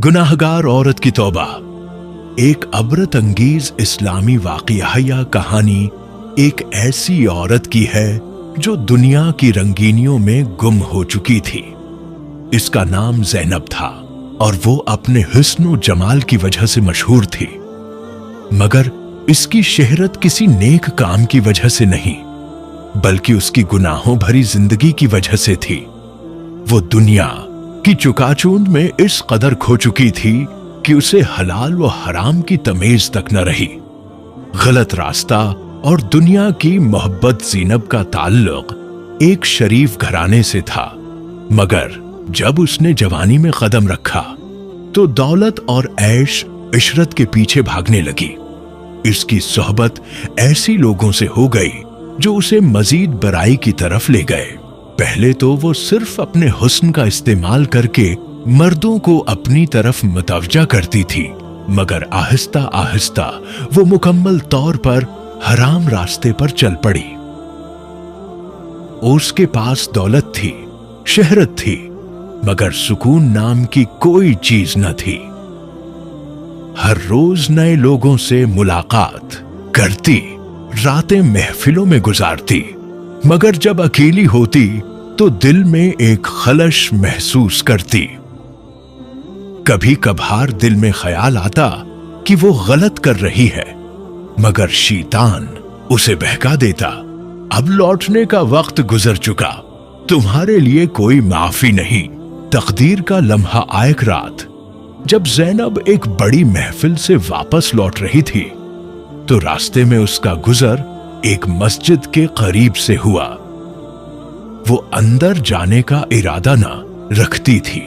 गुनाहगार औरत की तौबा। एक अबरत अंगीज इस्लामी वाक़िया या कहानी एक ऐसी औरत की है जो दुनिया की रंगीनियों में गुम हो चुकी थी। इसका नाम ज़ैनब था और वो अपने हुस्न जमाल की वजह से मशहूर थी, मगर इसकी शहरत किसी नेक काम की वजह से नहीं, बल्कि उसकी गुनाहों भरी जिंदगी की वजह से थी। वो दुनिया की चुकाचूंद में इस कदर खो चुकी थी कि उसे हलाल व हराम की तमीज तक न रही। गलत रास्ता और दुनिया की मोहब्बत ज़ैनब का ताल्लुक एक शरीफ घराने से था, मगर जब उसने जवानी में कदम रखा तो दौलत और ऐश इशरत के पीछे भागने लगी। इसकी सोहबत ऐसी लोगों से हो गई जो उसे मजीद बराई की तरफ ले गए। पहले तो वो सिर्फ अपने हुस्न का इस्तेमाल करके मर्दों को अपनी तरफ मुतवज्जा करती थी, मगर आहिस्ता आहिस्ता वो मुकम्मल तौर पर हराम रास्ते पर चल पड़ी। उसके पास दौलत थी, शहरत थी, मगर सुकून नाम की कोई चीज न थी। हर रोज नए लोगों से मुलाकात करती, रातें महफिलों में गुजारती, मगर जब अकेली होती तो दिल में एक खलश महसूस करती। कभी कभार दिल में ख्याल आता कि वो गलत कर रही है, मगर शैतान उसे बहका देता, अब लौटने का वक्त गुजर चुका, तुम्हारे लिए कोई माफी नहीं। तकदीर का लम्हा आयक रात जब ज़ैनब एक बड़ी महफिल से वापस लौट रही थी तो रास्ते में उसका गुजर एक मस्जिद के करीब से हुआ। वो अंदर जाने का इरादा न रखती थी,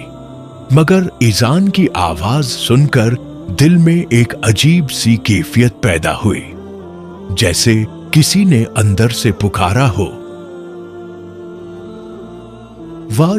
मगर इज़ान की आवाज सुनकर दिल में एक अजीब सी कैफियत पैदा हुई, जैसे किसी ने अंदर से पुकारा हो। वह